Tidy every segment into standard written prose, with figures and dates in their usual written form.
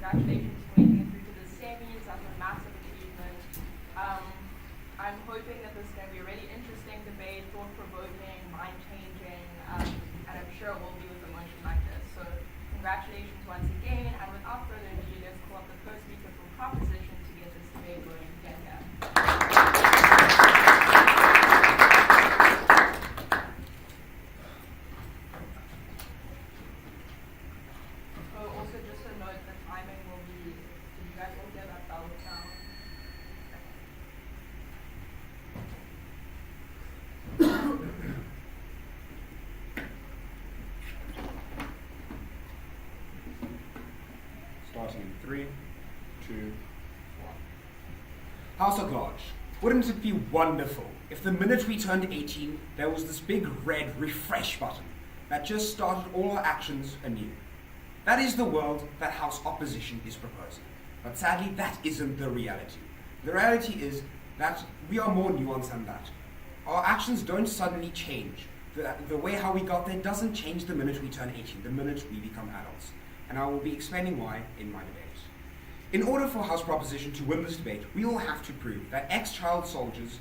congratulations for making it through to the semis. That's a massive achievement. I'm hoping that this is going to be a really interesting debate, thought-provoking, mind-changing, and I'm sure it will be with a motion like this. So congratulations once again, and without further ado, let's call up the first speaker from proposition to get this debate going. Also, just a note, the timing will be, did you guys all get that bell sound? Starting in 3, 2, 1. House at large. Wouldn't it be wonderful if the minute we turned 18, there was this big red refresh button that just started all our actions anew? That is the world that House opposition is proposing. But sadly, that isn't the reality. The reality is that we are more nuanced than that. Our actions don't suddenly change. The way how we got there doesn't change the minute we turn 18, the minute we become adults. And I will be explaining why in my debate. In order for House proposition to win this debate, we will have to prove that ex-child soldiers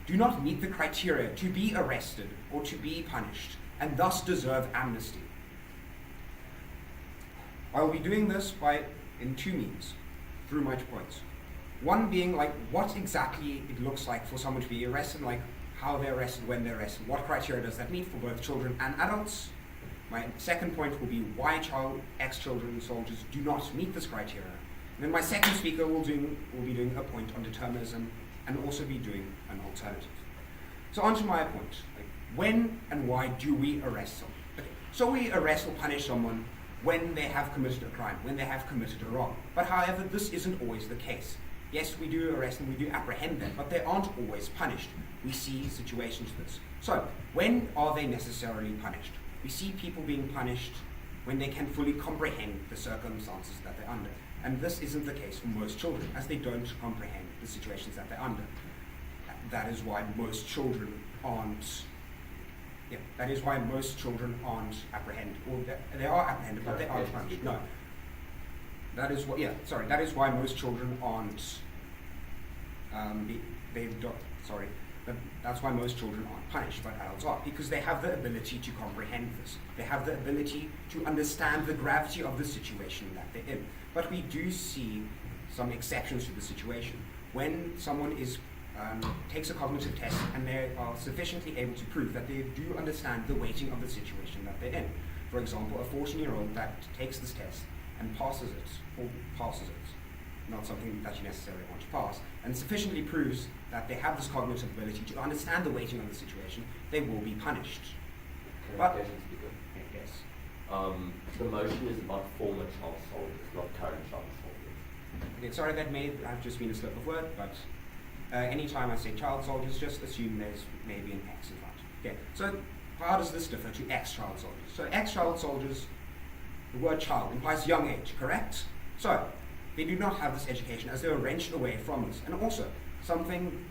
do not meet the criteria to be arrested or to be punished, and thus deserve amnesty. I will be doing this in two means, through my 2 points. One being what exactly it looks like for someone to be arrested, how they're arrested, when they're arrested, what criteria does that meet for both children and adults. My second point will be why ex-children soldiers do not meet this criteria. And then my second speaker will be doing a point on determinism and also be doing an alternative. So on to my point. When and why do we arrest someone? Okay. So we arrest or punish someone when they have committed a crime, when they have committed a wrong. But however, this isn't always the case. Yes, we do arrest and we do apprehend them, but they aren't always punished. We see situations of this. So, when are they necessarily punished? We see people being punished when they can fully comprehend the circumstances that they're under. And this isn't the case for most children, as they don't comprehend the situations that they're under. That is why most children aren't apprehended. Or they are apprehended, but they aren't punished. No. That is why most children aren't that's why most children aren't punished, but adults are, because they have the ability to comprehend this. They have the ability to understand the gravity of the situation that they're in. But we do see some exceptions to the situation. When someone takes a cognitive test and they are sufficiently able to prove that they do understand the weighting of the situation that they're in. For example, a 14-year-old that takes this test and passes it, not something that you necessarily want to pass, and sufficiently proves that they have this cognitive ability to understand the weighting of the situation, they will be punished. Yes. The motion is about former child soldiers, not current child soldiers. Okay, sorry, that may have just been a slip of word, but anytime I say child soldiers, just assume there's maybe an X in front. Okay, so how does this differ to ex-child soldiers? So ex-child soldiers, the word child implies young age, correct? So they do not have this education as they were wrenched away from this. And also, something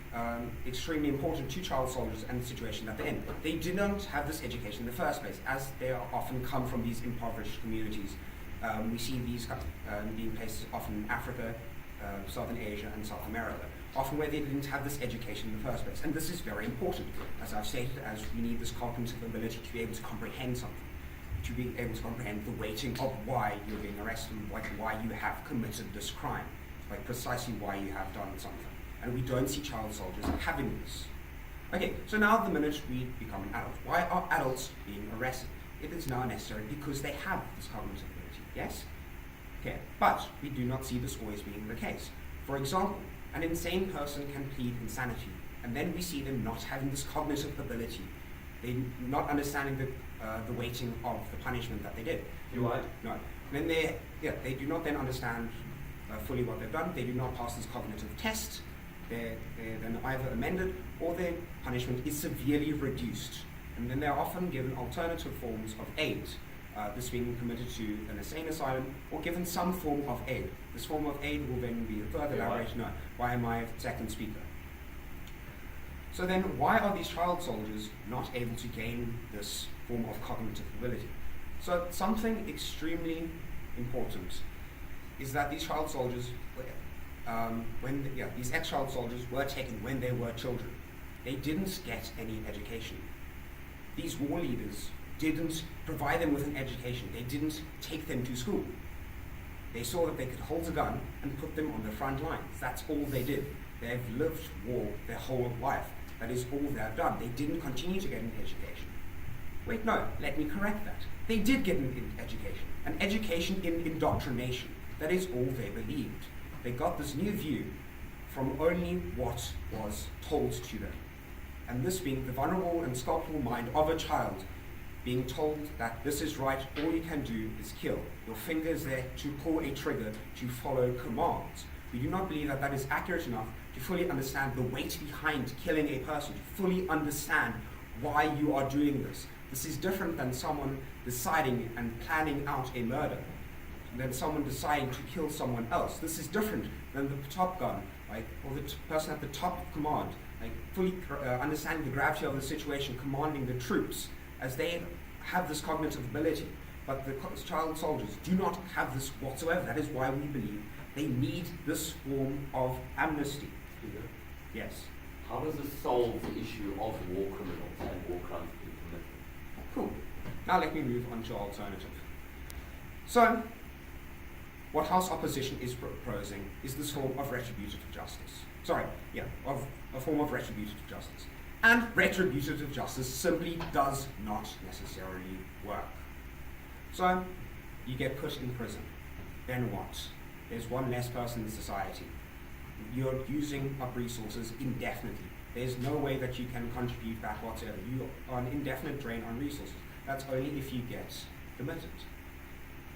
extremely important to child soldiers and the situation that they're in. They did not have this education in the first place, as they often come from these impoverished communities. We see these being placed often in Africa, Southern Asia, and South America, often where they didn't have this education in the first place. And this is very important, as I've stated, as we need this cognitive ability to be able to comprehend something, to be able to comprehend the weighting of why you're being arrested, why you have committed this crime, precisely why you have done something. And we don't see child soldiers having this. Okay, so now the minute we become an adult, why are adults being arrested? It is now necessary because they have this cognitive ability, yes? Okay, but we do not see this always being the case. For example, an insane person can plead insanity, and then we see them not having this cognitive ability. They're not understanding the weighting of the punishment that they did. You what? No. Then they do not then understand fully what they've done. They do not pass this cognitive test. They're then either amended or their punishment is severely reduced. And then they're often given alternative forms of aid. This being committed to an insane asylum or given some form of aid. This form of aid will then be further elaborated by my second speaker. So then, why are these child soldiers not able to gain this form of cognitive ability? So something extremely important is that these child soldiers, these ex-child soldiers were taken when they were children. They didn't get any education. These war leaders didn't provide them with an education. They didn't take them to school. They saw that they could hold a gun and put them on the front lines. That's all they did. They've lived war their whole life. That is all they've done. They didn't continue to get an education. Wait, no, let me correct that. They did get an education in indoctrination. That is all they believed. They got this new view from only what was told to them. And this being the vulnerable and sculptural mind of a child, being told that this is right, all you can do is kill. Your finger is there to pull a trigger, to follow commands. We do not believe that that is accurate enough to fully understand the weight behind killing a person, to fully understand why you are doing this. This is different than someone deciding and planning out a murder, than someone deciding to kill someone else. This is different than the top gun, or the person at the top of command, fully understanding the gravity of the situation, commanding the troops, as they have this cognitive ability. But the child soldiers do not have this whatsoever. That is why we believe they need this form of amnesty. Yes. How does this solve the issue of war criminals and war crimes being committed? Cool. Now let me move on to alternative. So, what House opposition is proposing is this form of retributive justice. Of a form of retributive justice. And retributive justice simply does not necessarily work. So, you get put in prison. Then what? There's one less person in society. You're using up resources indefinitely. There's no way that you can contribute back whatsoever. You are an indefinite drain on resources. That's only if you get committed.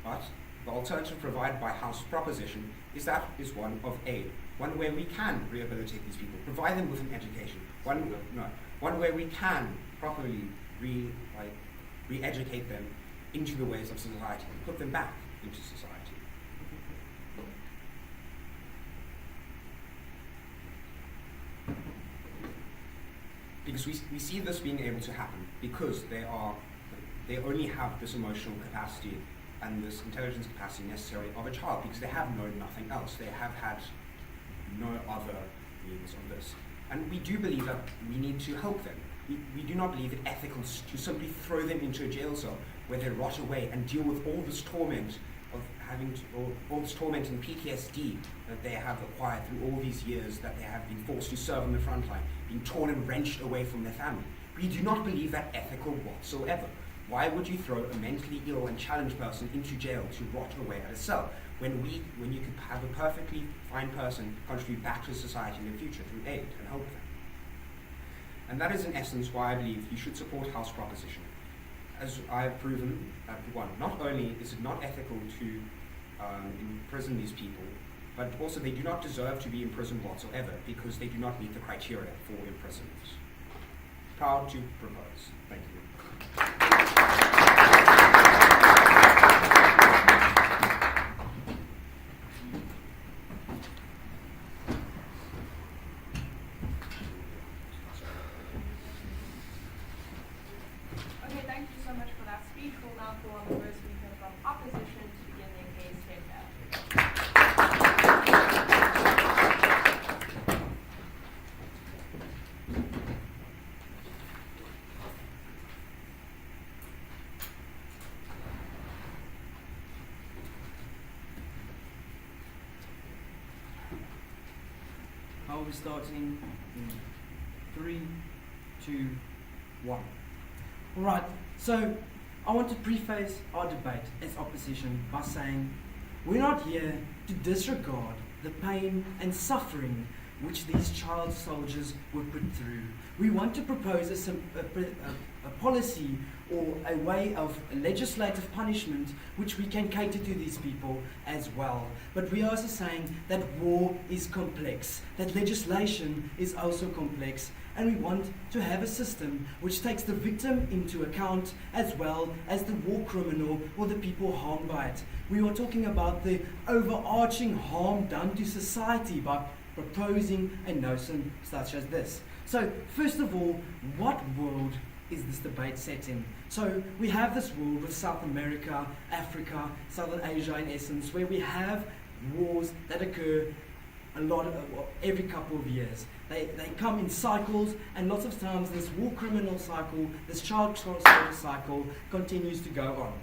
But the alternative provided by House proposition is one of aid. One where we can rehabilitate these people, provide them with an education. One where we can properly re-educate them into the ways of society, put them back into society. Because we see this being able to happen because they only have this emotional capacity and this intelligence capacity necessary of a child, because they have known nothing else. They have had no other means of this. And we do believe that we need to help them. We do not believe it ethical to simply throw them into a jail cell where they rot away and deal with all this torment all this torment and PTSD that they have acquired through all these years that they have been forced to serve on the front line, being torn and wrenched away from their family. We do not believe that ethical whatsoever. Why would you throw a mentally ill and challenged person into jail to rot away at a cell when you could have a perfectly fine person contribute back to society in the future through aid and help them? And that is in essence why I believe you should support House proposition. As I have proven that not only is it not ethical to imprison these people, but also they do not deserve to be imprisoned whatsoever because they do not meet the criteria for imprisonment. Proud to propose. Thank you. Okay, thank you so much for that speech. We'll now call on the first speaker from opposition to begin their case. I'll be starting in 3, 2, 1. Alright, so I want to preface our debate as opposition by saying we're not here to disregard the pain and suffering which these child soldiers were put through. We want to propose a policy or a way of legislative punishment which we can cater to these people as well. But we are also saying that war is complex, that legislation is also complex, and we want to have a system which takes the victim into account as well as the war criminal or the people harmed by it. We are talking about the overarching harm done to society by proposing a notion such as this. So, first of all, what world is this debate set in? So we have this world with South America, Africa, Southern Asia in essence, where we have wars that occur every couple of years. They come in cycles, and lots of times this war criminal cycle, this child soldier cycle continues to go on.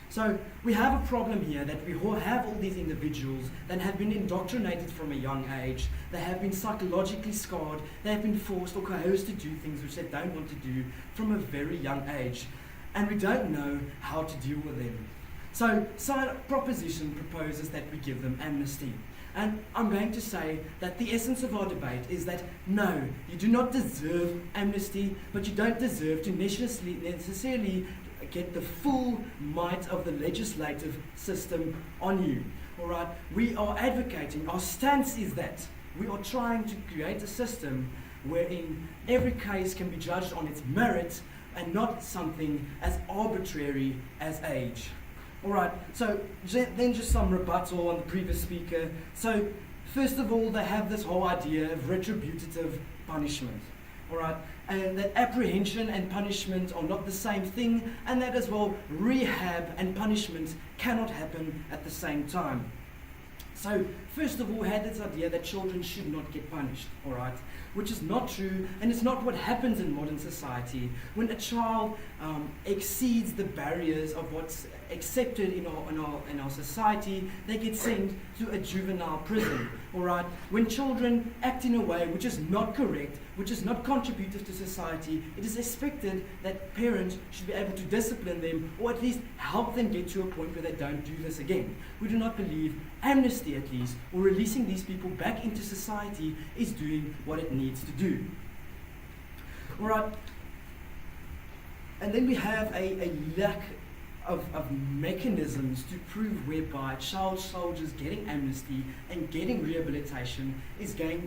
So we have a problem here that we have all these individuals that have been indoctrinated from a young age. They have been psychologically scarred. They have been forced or coerced to do things which they don't want to do from a very young age. And we don't know how to deal with them. So proposition proposes that we give them amnesty. And I'm going to say that the essence of our debate is that no, you do not deserve amnesty, but you don't deserve to necessarily get the full might of the legislative system on you. All right, we are advocating, our stance is that we are trying to create a system wherein every case can be judged on its merit and not something as arbitrary as age. All right, so then just some rebuttal on the previous speaker. So first of all, they have this whole idea of retributive punishment. All right, and that apprehension and punishment are not the same thing, and that as well rehab and punishment cannot happen at the same time. So first of all, we had this idea that children should not get punished, all right, which is not true, and it's not what happens in modern society. When a child exceeds the barriers of what's accepted in our society, they get sent to a juvenile prison, all right. When children act in a way which is not correct, which is not contributive to society, it is expected that parents should be able to discipline them, or at least help them get to a point where they don't do this again. We do not believe amnesty, at least, or releasing these people back into society is doing what it needs to do. All right. And then we have a lack of mechanisms to prove whereby child soldiers getting amnesty and getting rehabilitation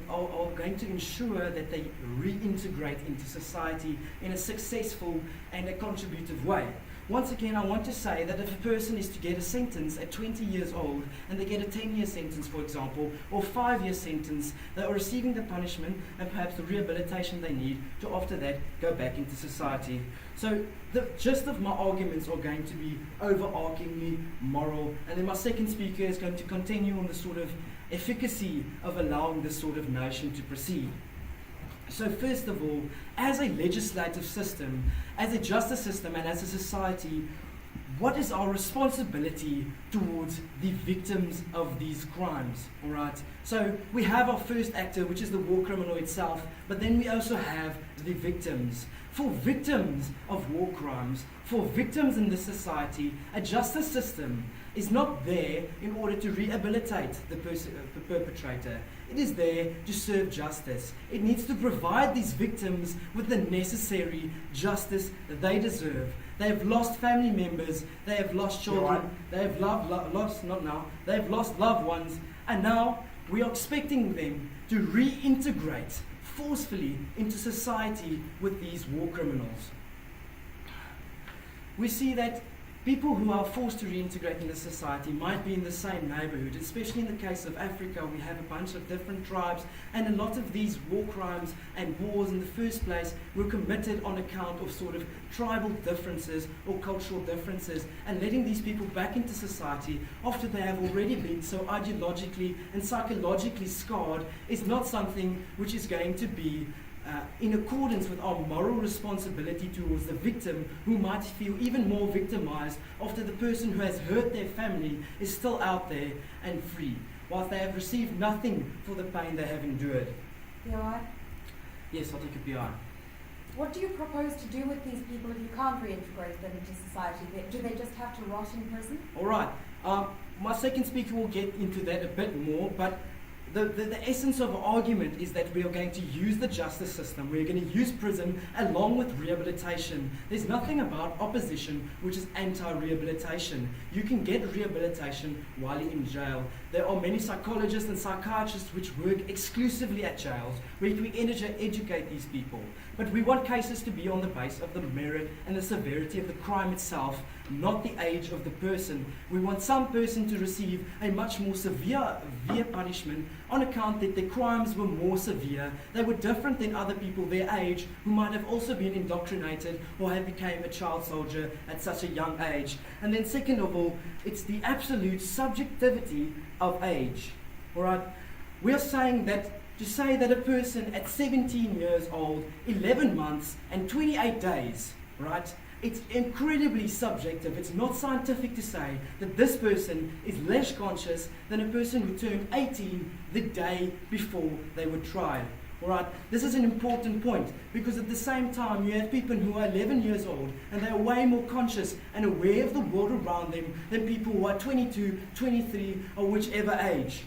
are going to ensure that they reintegrate into society in a successful and a contributive way. Once again, I want to say that if a person is to get a sentence at 20 years old and they get a 10-year sentence, for example, or 5-year sentence, they are receiving the punishment and perhaps the rehabilitation they need to, after that, go back into society. So the gist of my arguments are going to be overarchingly moral, and then my second speaker is going to continue on the sort of efficacy of allowing this sort of notion to proceed. So first of all, as a legislative system, as a justice system, and as a society, what is our responsibility towards the victims of these crimes? All right. So we have our first actor, which is the war criminal itself, but then we also have the victims. For victims of war crimes, for victims in this society, a justice system is not there in order to rehabilitate the perpetrator. It is there to serve justice. It needs to provide these victims with the necessary justice that they deserve. They have lost family members, they have lost children, they have they have lost loved ones, and now we are expecting them to reintegrate forcefully into society with these war criminals. We see that people who are forced to reintegrate into society might be in the same neighborhood, especially in the case of Africa. We have a bunch of different tribes, and a lot of these war crimes and wars in the first place were committed on account of sort of tribal differences or cultural differences, and letting these people back into society after they have already been so ideologically and psychologically scarred is not something which is going to be in accordance with our moral responsibility towards the victim, who might feel even more victimized after the person who has hurt their family is still out there and free, whilst they have received nothing for the pain they have endured. PI? Yes, I'll take a PI. What do you propose to do with these people if you can't reintegrate them into society? Do they just have to rot in prison? All right. My second speaker will get into that a bit more, but the essence of our argument is that we are going to use the justice system. We're going to use prison along with rehabilitation. There's nothing about opposition which is anti-rehabilitation. You can get rehabilitation while you're in jail. There are many psychologists and psychiatrists which work exclusively at jails, where we educate these people. But we want cases to be on the basis of the merit and the severity of the crime itself, not the age of the person. We want some person to receive a much more severe punishment on account that their crimes were more severe. They were different than other people their age who might have also been indoctrinated or have become a child soldier at such a young age. And then second of all, it's the absolute subjectivity of age. Alright? We're saying that to say that a person at 17 years old, 11 months and 28 days, right? It's incredibly subjective. It's not scientific to say that this person is less conscious than a person who turned 18 the day before they were tried. Alright, this is an important point because at the same time you have people who are 11 years old and they are way more conscious and aware of the world around them than people who are 22, 23 or whichever age.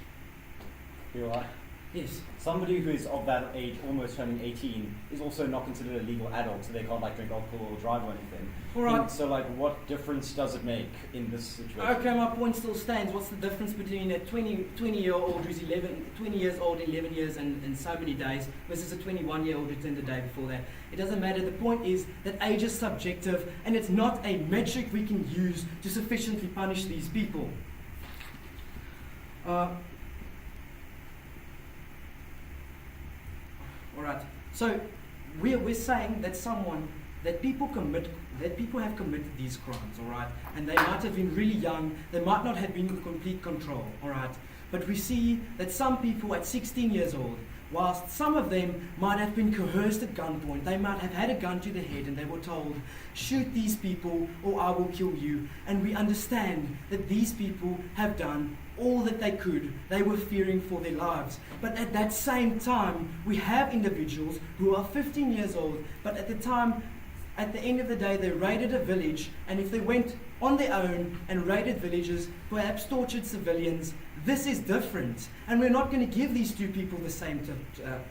You're right. Yes. Somebody who is of that age, almost turning 18, is also not considered a legal adult, so they can't like drink alcohol or drive or anything. Alright. And so like, what difference does it make in this situation? Okay, my point still stands. What's the difference between a 20-year-old who's 20 years old, 11 years and so many days versus a 21-year-old who turned the day before that? It doesn't matter. The point is that age is subjective and it's not a metric we can use to sufficiently punish these people. Alright, so we're saying that people have committed these crimes, alright, and they might have been really young, they might not have been in complete control, alright, but we see that some people at 16 years old, whilst some of them might have been coerced at gunpoint, they might have had a gun to the head and they were told, shoot these people or I will kill you, and we understand that these people have done all that they could. They were fearing for their lives. But at that same time, we have individuals who are 15 years old, but at the end of the day, they raided a village, and if they went on their own and raided villages, perhaps tortured civilians, this is different. And we're not going to give these two people the same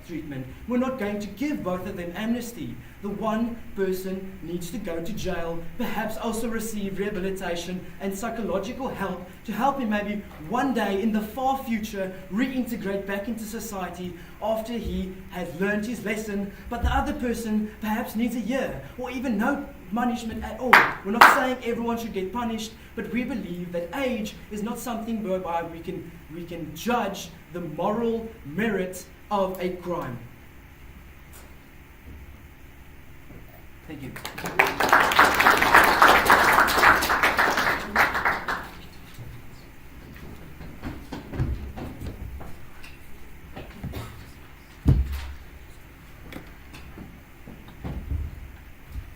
treatment. We're not going to give both of them amnesty. The one person needs to go to jail, perhaps also receive rehabilitation and psychological help to help him maybe one day in the far future reintegrate back into society after he has learned his lesson. But the other person perhaps needs a year or even no punishment at all. We're not saying everyone should get punished, but we believe that age is not something whereby we can judge the moral merit of a crime. Thank you.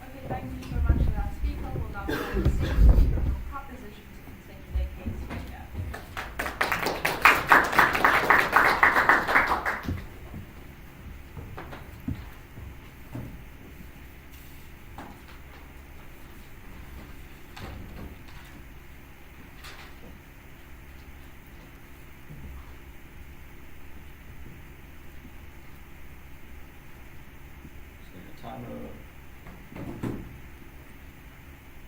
Okay, thank you so much for that speaker. We'll now go to the proposition to continue their case further. Timer.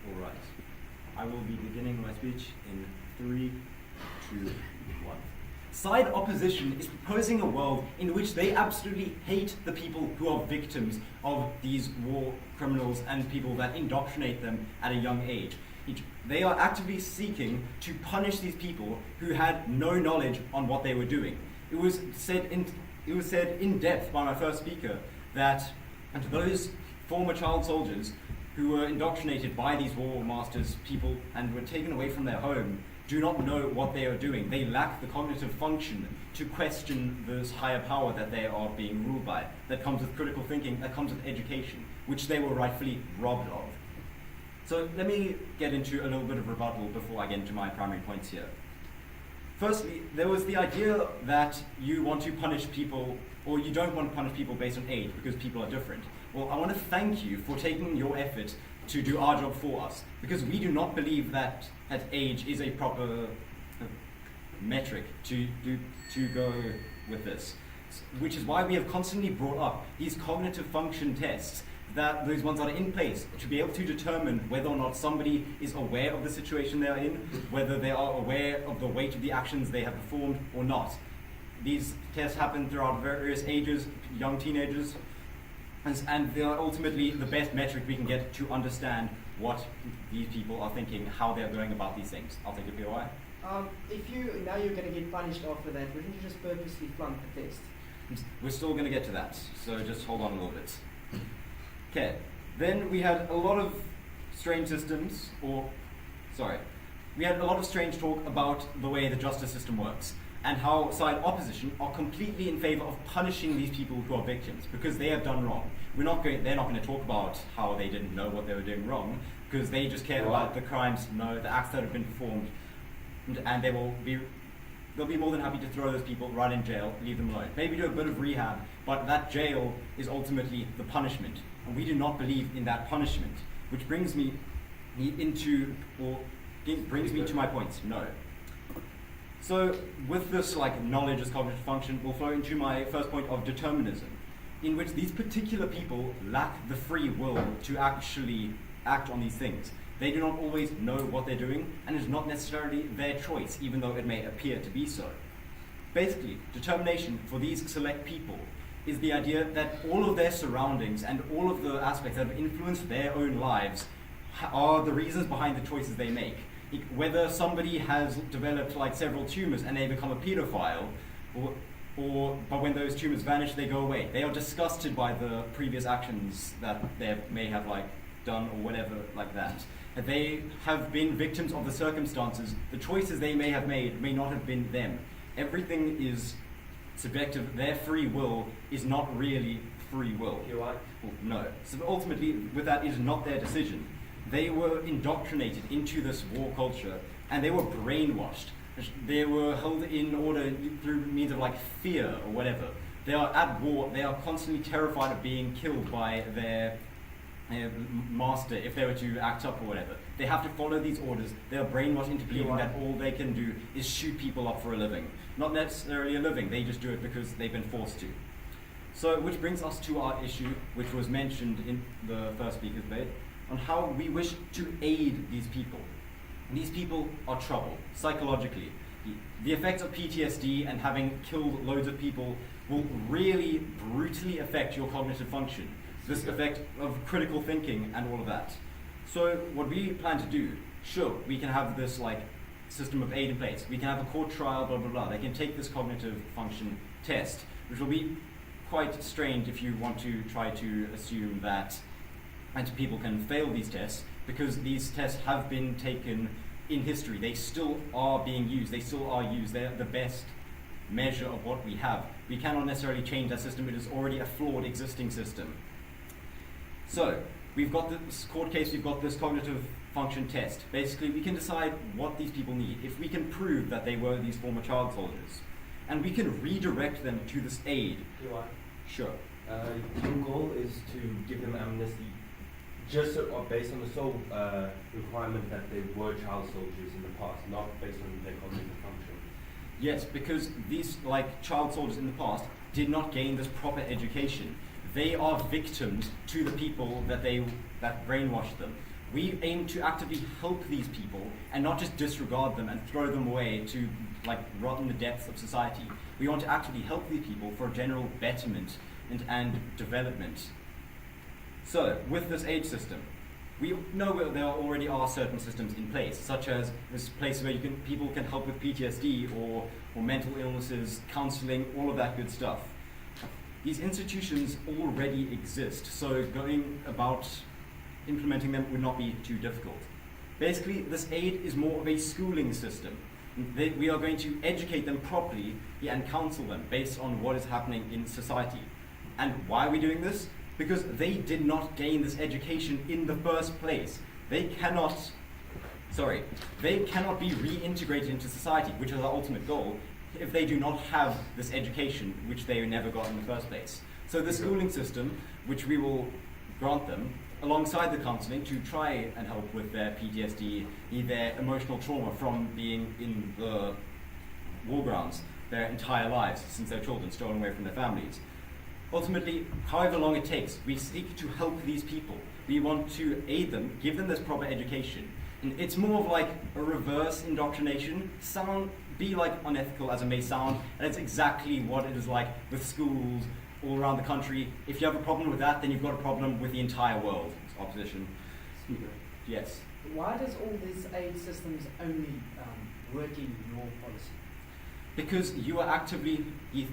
All right. I will be beginning my speech in 3, 2, 1. Side opposition is proposing a world in which they absolutely hate the people who are victims of these war criminals and people that indoctrinate them at a young age. They are actively seeking to punish these people who had no knowledge on what they were doing. It was said in depth by my first speaker that and to those former child soldiers who were indoctrinated by these war masters, people, and were taken away from their home, do not know what they are doing. They lack the cognitive function to question this higher power that they are being ruled by. That comes with critical thinking, that comes with education, which they were rightfully robbed of. So let me get into a little bit of rebuttal before I get into my primary points here. Firstly, there was the idea that you want to punish people, or you don't want to punish people based on age because people are different. Well, I want to thank you for taking your effort to do our job for us, because we do not believe that age is a proper metric to go with this. Which is why we have constantly brought up these cognitive function tests, that those ones that are in place to be able to determine whether or not somebody is aware of the situation they are in, whether they are aware of the weight of the actions they have performed or not. These tests happen throughout various ages, young teenagers, and they are ultimately the best metric we can get to understand what these people are thinking, how they're going about these things. I'll take a POI. If you're going to get punished after that, wouldn't you just purposely flunk the test? We're still going to get to that, so just hold on a little bit. Okay, then we had a lot of strange systems, we had a lot of strange talk about the way the justice system works and how side opposition are completely in favor of punishing these people who are victims because they have done wrong. They're not going to talk about how they didn't know what they were doing wrong because they just care about the crimes, the acts that have been performed, and they'll be more than happy to throw those people right in jail, leave them alone. Maybe do a bit of rehab, but that jail is ultimately the punishment. And we do not believe in that punishment, which brings me to my points. No. So with this knowledge as cognitive function, we'll flow into my first point of determinism, in which these particular people lack the free will to actually act on these things. They do not always know what they're doing, and it's not necessarily their choice, even though it may appear to be so. Basically, determination for these select people is the idea that all of their surroundings and all of the aspects that have influenced their own lives are the reasons behind the choices they make. Whether somebody has developed several tumors and they become a pedophile, but when those tumors vanish, they go away. They are disgusted by the previous actions that they may have done or whatever like that. They have been victims of the circumstances. The choices they may have made may not have been them. Everything is subjective. Their free will is not really free will. You're right. Well, no. So ultimately, with that, it is not their decision. They were indoctrinated into this war culture, and they were brainwashed. They were held in order through means of fear or whatever. They are at war. They are constantly terrified of being killed by their master if they were to act up or whatever. They have to follow these orders. They are brainwashed into believing that all they can do is shoot people up for a living. Not necessarily a living, they just do it because they've been forced to. So, which brings us to our issue, which was mentioned in the first speaker's debate, on how we wish to aid these people. And these people are troubled, psychologically. The effects of PTSD and having killed loads of people will really brutally affect your cognitive function. This effect of critical thinking and all of that. So what we plan to do, sure, we can have this system of aid in place. We can have a court trial, blah, blah, blah. They can take this cognitive function test, which will be quite strange if you want to try to assume that people can fail these tests, because these tests have been taken in history. They still are being used. They still are used. They're the best measure of what we have. We cannot necessarily change that system. It is already a flawed existing system. So, we've got this court case, we've got this cognitive function test. Basically, we can decide what these people need. If we can prove that they were these former child soldiers, and we can redirect them to this aid. You are. Sure. Your goal is to give them amnesty just based on the sole requirement that they were child soldiers in the past, not based on their cognitive function. Yes, because these child soldiers in the past did not gain this proper education. They are victims to the people that brainwashed them. We aim to actively help these people and not just disregard them and throw them away to rot in the depths of society. We want to actively help these people for general betterment and development. So, with this aid system, we know there already are certain systems in place, such as this place where people can help with PTSD or mental illnesses, counseling, all of that good stuff. These institutions already exist, so going about implementing them would not be too difficult. Basically, this aid is more of a schooling system. We are going to educate them properly and counsel them based on what is happening in society. And why are we doing this? Because they did not gain this education in the first place. They cannot be reintegrated into society, which is our ultimate goal, if they do not have this education, which they never got in the first place. So the schooling system, which we will grant them, alongside the counseling, to try and help with their PTSD, their emotional trauma from being in the war grounds their entire lives since their children stolen away from their families. Ultimately, however long it takes, we seek to help these people. We want to aid them, give them this proper education. And it's more of a reverse indoctrination, be unethical as it may sound, and it's exactly what it is like with schools all around the country. If you have a problem with that, then you've got a problem with the entire world. It's opposition. Yes. Why does all these aid systems only work in your policy? Because you are actively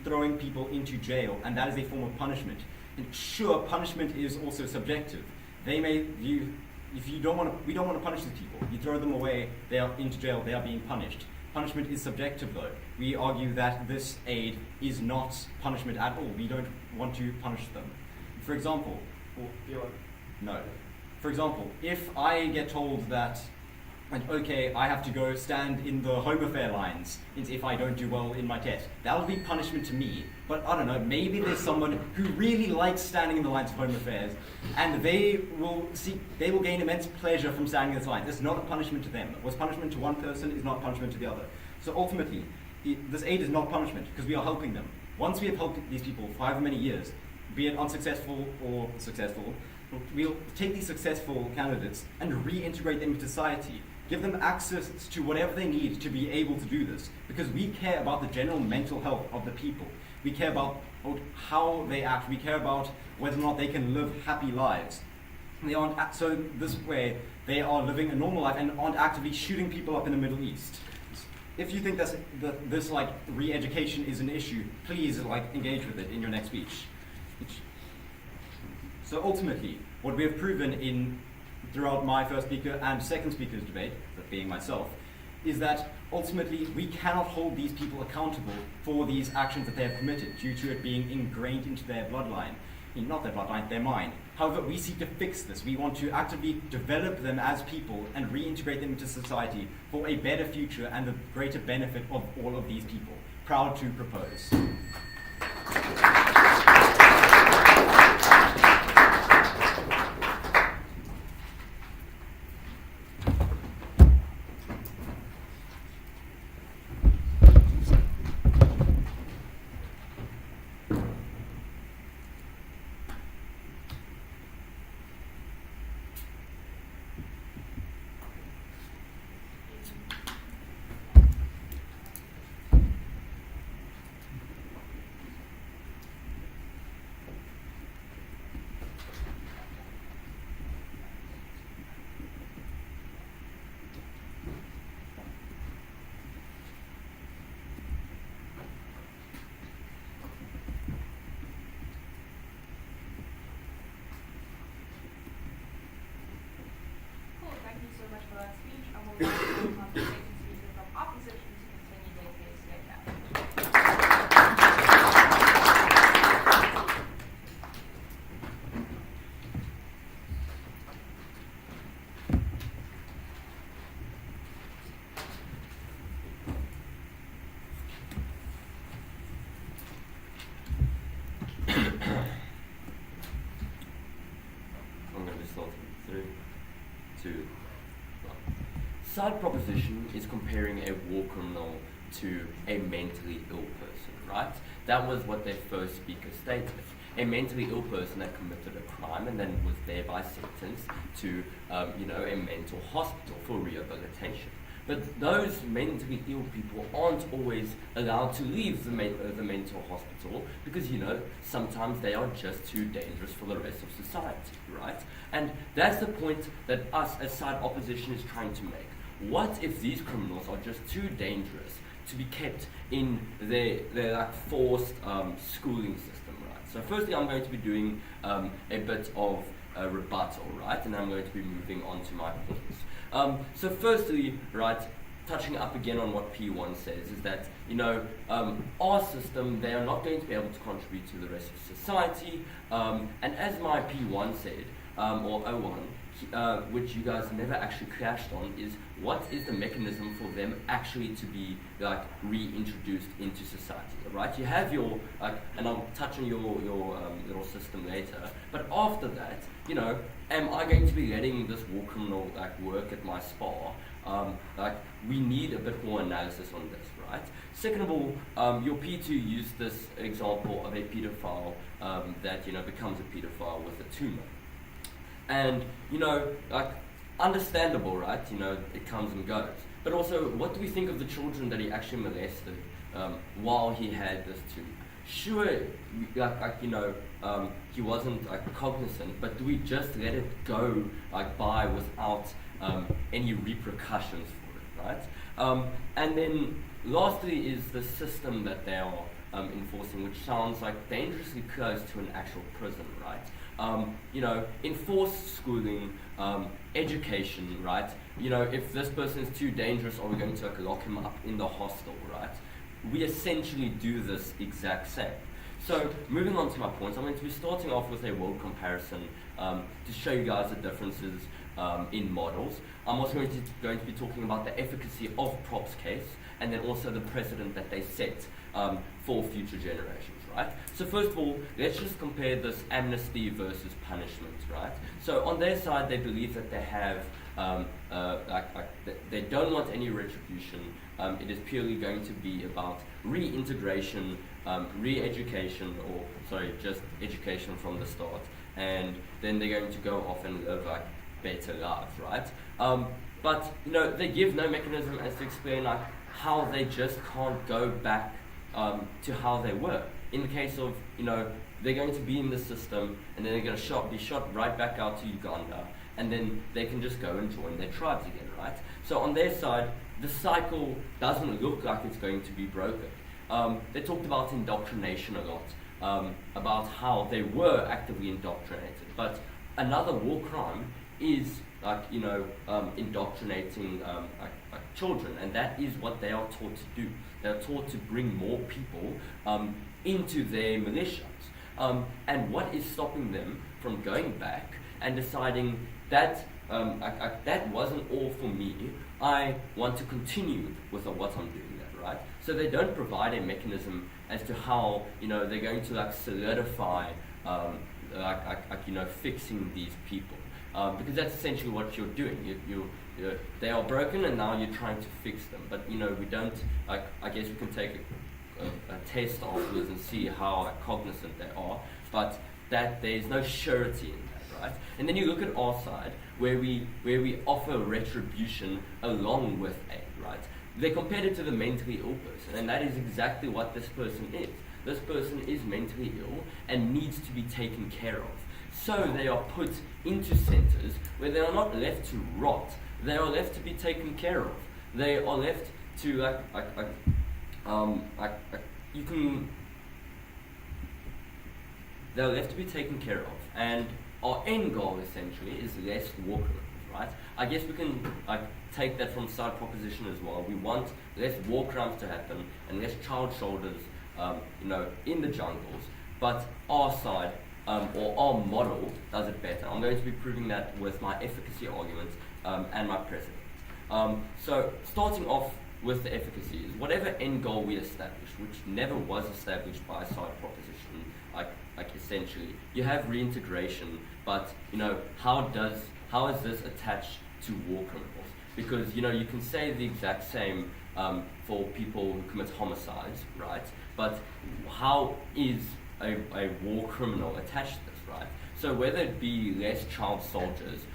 throwing people into jail, and that is a form of punishment. And sure, punishment is also subjective. They may view, if you don't want to, we don't want to punish these people. You throw them away, they are into jail, they are being punished. Punishment is subjective though. We argue that this aid is not punishment at all. We don't want to punish them. For example, no. For example, if I get told that, like, okay, I have to go stand in the home affair lines if I don't do well in my test, that will be punishment to me. But I don't know, maybe there's someone who really likes standing in the lines of home affairs, and they will gain immense pleasure from standing in this line. This is not a punishment to them. What's punishment to one person is not punishment to the other. So ultimately, this aid is not punishment because we are helping them. Once we have helped these people for however many years, be it unsuccessful or successful, we'll take these successful candidates and reintegrate them into society. Give them access to whatever they need to be able to do this, because we care about the general mental health of the people. We care about how they act. We care about whether or not they can live happy lives. They aren't so this way they are living a normal life and aren't actively shooting people up in the Middle East. If you think that this like re-education is an issue, please engage with it in your next speech. So ultimately, what we have proven throughout my first speaker and second speaker's debate, that being myself, is that ultimately we cannot hold these people accountable for these actions that they have committed due to it being ingrained into their bloodline. Not their bloodline, their mind. However, we seek to fix this. We want to actively develop them as people and reintegrate them into society for a better future and the greater benefit of all of these people. Proud to propose. Cool, thank you so much for that speech. And we'll now move on to the second speaker from opposition to continue their case later. I'm going to start in 3, 2, 1. Side proposition is comparing a war criminal to a mentally ill person, right? That was what their first speaker stated. A mentally ill person that committed a crime and then was thereby sentenced to, a mental hospital for rehabilitation. But those mentally ill people aren't always allowed to leave the mental hospital because, sometimes they are just too dangerous for the rest of society, right? And that's the point that us as side opposition is trying to make. What if these criminals are just too dangerous to be kept in their forced schooling system, right? So firstly, I'm going to be doing a bit of a rebuttal, right? And I'm going to be moving on to my points. So firstly, right, touching up again on what P1 says is that, our system, they are not going to be able to contribute to the rest of society. And as my P1 said, or O1, which you guys never actually clashed on, is what is the mechanism for them actually to be reintroduced into society, right? You have your, and I'll touch on your little system later, but after that, am I going to be letting this war criminal work at my spa? We need a bit more analysis on this, right? Second of all, your P2 used this example of a pedophile that becomes a pedophile with a tumor. And, understandable, right? It comes and goes. But also, what do we think of the children that he actually molested while he had this tumor? sure, he wasn't like cognizant, but do we just let it go like by without any repercussions for it, right? And then lastly is the system that they are enforcing, which sounds like dangerously close to an actual prison, right? Enforced schooling, education, right? If this person is too dangerous, are we going to like lock him up in the hostel, right? We essentially do this exact same. So moving on to my points, I'm going to be starting off with a world comparison to show you guys the differences in models. I'm also going to be talking about the efficacy of Prop's case, and then also the precedent that they set for future generations, right? So first of all, let's just compare this amnesty versus punishment, right? So on their side, they believe that they have, they don't want any retribution. It is purely going to be about reintegration, re-education, just education from the start, and then they're going to go off and live like better lives, right? But they give no mechanism as to explain like how they just can't go back to how they were. In the case of they're going to be in the system and then they're going to be shot right back out to Uganda, and then they can just go and join their tribes again, right? So on their side, the cycle doesn't look like it's going to be broken. They talked about indoctrination a lot, about how they were actively indoctrinated. But another war crime is indoctrinating children, and that is what they are taught to do. They are taught to bring more people into their militias. And what is stopping them from going back and deciding that that wasn't all for me, I want to continue with what I'm doing that, right? So they don't provide a mechanism as to how they're going to solidify fixing these people, because that's essentially what you're doing. They are broken and now you're trying to fix them. But we don't. I guess we can take a test afterwards and see how cognizant they are, but that there's no surety in that, right? And then you look at our side where we offer retribution along with aid, right? They compared it to the mentally ill person, and that is exactly what this person is. This person is mentally ill and needs to be taken care of. So they are put into centers where they are not left to rot. They are left to be taken care of. They are left to they're left to be taken care of. And our end goal essentially is less war criminals, right? I guess we can take that from side proposition as well. We want less war crimes to happen and less child soldiers, in the jungles. But our side, or our model, does it better. I'm going to be proving that with my efficacy arguments and my precedent. So starting off with the efficacy is whatever end goal we establish, which never was established by a side proposition, essentially you have reintegration, but how is this attached to war criminals? Because you can say the exact same for people who commit homicides, right? But how is a war criminal attached to this, right? So whether it be less child soldiers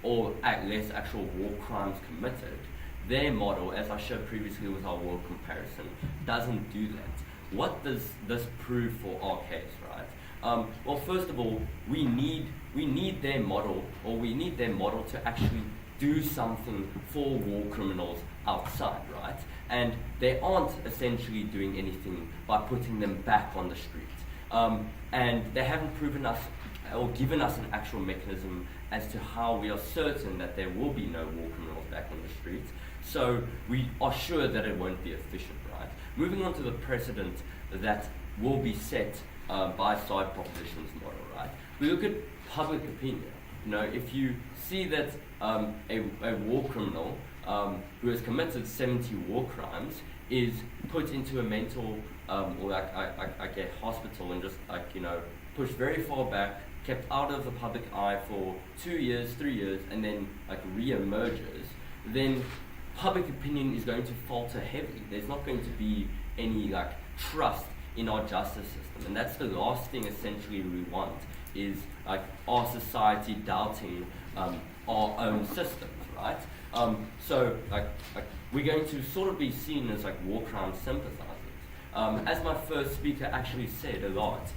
or less actual war crimes committed, their model, as I showed previously with our world comparison, doesn't do that. What does this prove for our case, right? Well, first of all, we need their model, or we need their model to actually do something for war criminals outside, right? And they aren't essentially doing anything by putting them back on the street. And they haven't proven us or given us an actual mechanism as to how we are certain that there will be no war criminals back on the streets. So we are sure that it won't be efficient, right? Moving on to the precedent that will be set by side propositions model, right? We look at public opinion. If you see that a war criminal who has committed 70 war crimes is put into a mental or a hospital and just pushed very far back, kept out of the public eye for 2 years, 3 years, and then re-emerges, then public opinion is going to falter heavily. There's not going to be any trust in our justice system, and that's the last thing essentially we want, is our society doubting our own systems, right? So we're going to sort of be seen as war crime sympathizers, As my first speaker actually said a lot,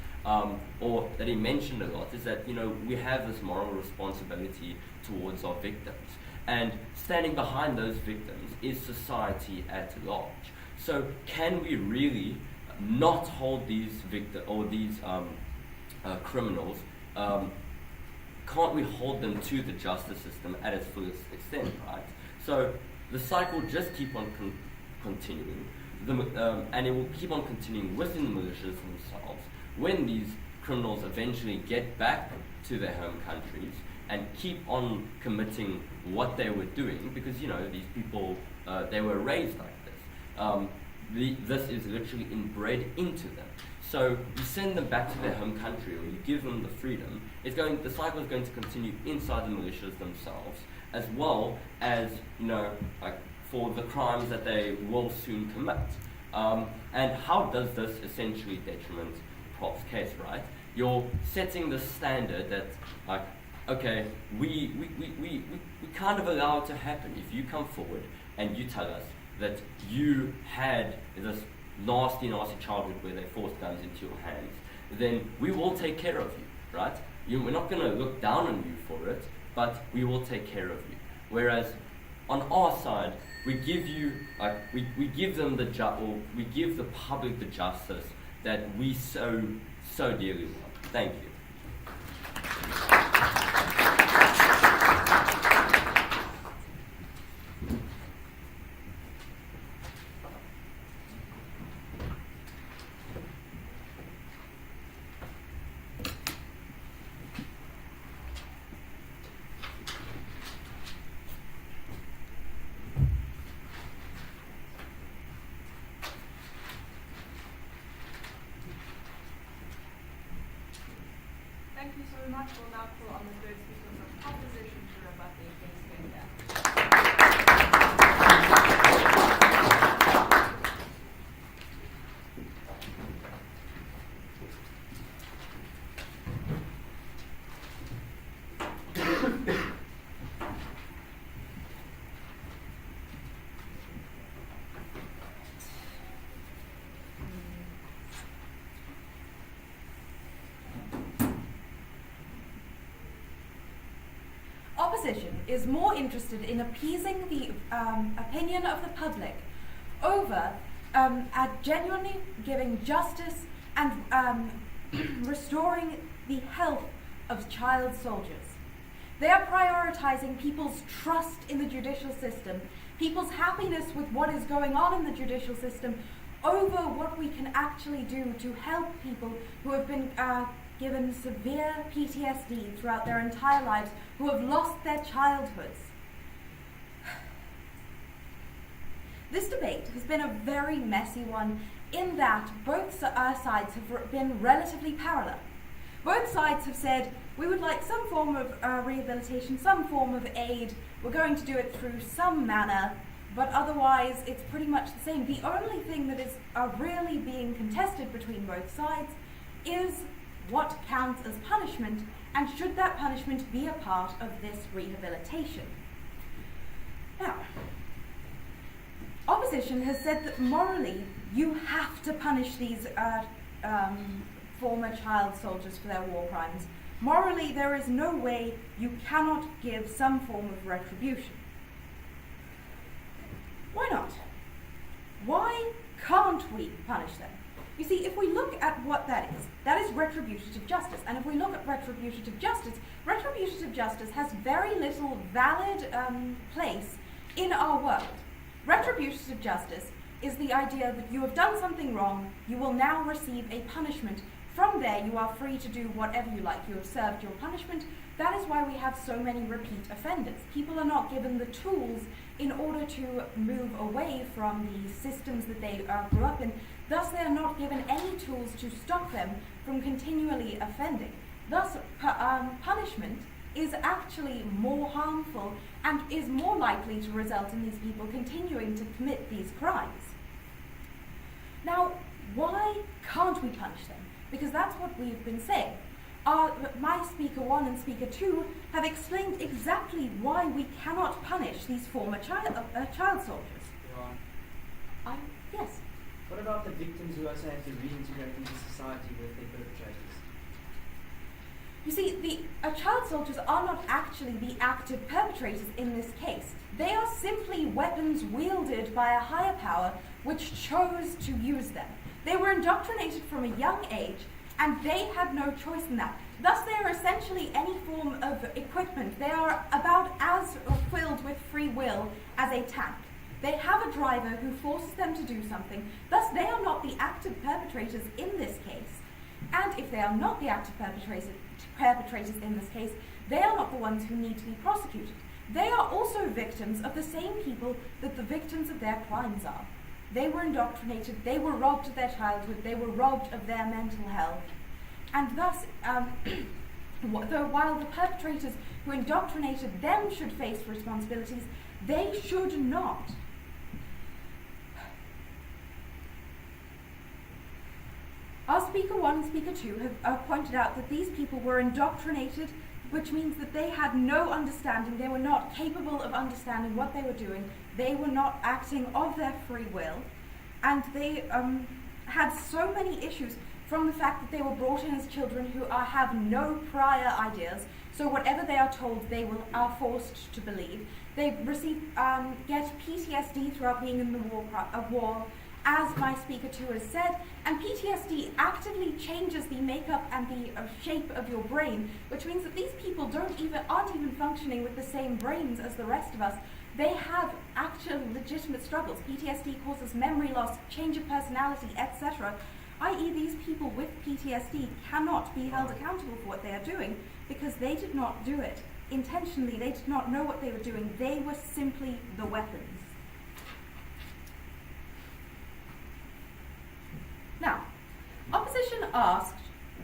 or that he mentioned a lot, is that, you know, we have this moral responsibility towards our victims. And standing behind those victims is society at large. So can we really not hold these criminals, can't we hold them to the justice system at its fullest extent, right? So the cycle just keep on continuing, and it will keep on continuing within the militias themselves when these criminals eventually get back to their home countries and keep on committing what they were doing, because, you know, these people, they were raised like this. This is literally inbred into them. So you send them back to their home country, or you give them the freedom. The cycle is going to continue inside the militias themselves, as well as, you know, like for the crimes that they will soon commit. And how does this essentially detriment Paarl's case, right? You're setting the standard that, like, okay, we kind of allow it to happen. If you come forward and you tell us that you had this nasty childhood where they forced guns into your hands, then we will take care of you, right? We're not going to look down on you for it, but we will take care of you. Whereas on our side, we give you, we give them we give the public the justice that we so dearly want. Thank you. Thank you so much. We'll now call on the third speaker from opposition to rebut the case Opposition is more interested in appeasing the opinion of the public over at genuinely giving justice and restoring the health of child soldiers. They are prioritizing people's trust in the judicial system, people's happiness with what is going on in the judicial system, over what we can actually do to help people who have been given severe PTSD throughout their entire lives, who have lost their childhoods. This debate has been a very messy one in that both sides have been relatively parallel. Both sides have said, we would like some form of rehabilitation, some form of aid, we're going to do it through some manner, but otherwise it's pretty much the same. The only thing that is really being contested between both sides is what counts as punishment, and should that punishment be a part of this rehabilitation. Now, opposition has said that morally you have to punish these former child soldiers for their war crimes. Morally, there is no way you cannot give some form of retribution. Why not? Why can't we punish them? You see, if we look at what that is retributive justice. And if we look at retributive justice has very little valid place in our world. Retributive justice is the idea that you have done something wrong, you will now receive a punishment. From there, you are free to do whatever you like. You have served your punishment. That is why we have so many repeat offenders. People are not given the tools in order to move away from the systems that they grew up in. Thus, they are not given any tools to stop them from continually offending. Thus, punishment is actually more harmful and is more likely to result in these people continuing to commit these crimes. Now, why can't we punish them? Because that's what we've been saying. My speaker 1 and speaker 2 have explained exactly why we cannot punish these former child soldiers. Yes. What about the victims who also have to reintegrate into society with their perpetrators? You see, the child soldiers are not actually the active perpetrators in this case. They are simply weapons wielded by a higher power which chose to use them. They were indoctrinated from a young age, and they had no choice in that. Thus, they are essentially any form of equipment. They are about as filled with free will as a tank. They have a driver who forces them to do something. Thus, they are not the active perpetrators in this case. And if they are not the active perpetrators in this case, they are not the ones who need to be prosecuted. They are also victims of the same people that the victims of their crimes are. They were indoctrinated, they were robbed of their childhood, they were robbed of their mental health. And thus, while the perpetrators who indoctrinated them should face responsibilities, they should not. Our Speaker 1 and Speaker 2 have pointed out that these people were indoctrinated, which means that they had no understanding, they were not capable of understanding what they were doing, they were not acting of their free will, and they had so many issues from the fact that they were brought in as children who have no prior ideas, so whatever they are told they are forced to believe. They get PTSD throughout being in the war, as my Speaker 2 has said, and PTSD actively changes the makeup and the shape of your brain, which means that these people aren't even functioning with the same brains as the rest of us. They have actual legitimate struggles. PTSD causes memory loss, change of personality, etc., i.e. these people with PTSD cannot be held accountable for what they are doing because they did not do it intentionally. They did not know what they were doing. They were simply the weapons. Now, opposition asked,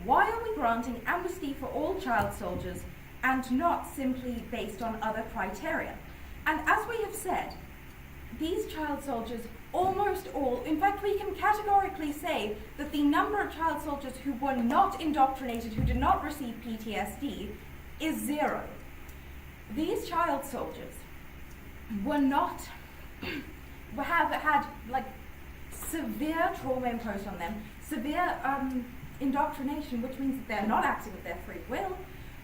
why are we granting amnesty for all child soldiers and not simply based on other criteria? And as we have said, these child soldiers, almost all, in fact we can categorically say that the number of child soldiers who were not indoctrinated, who did not receive PTSD, is 0. These child soldiers have had severe trauma imposed on them, severe indoctrination, which means that they're not acting of their free will,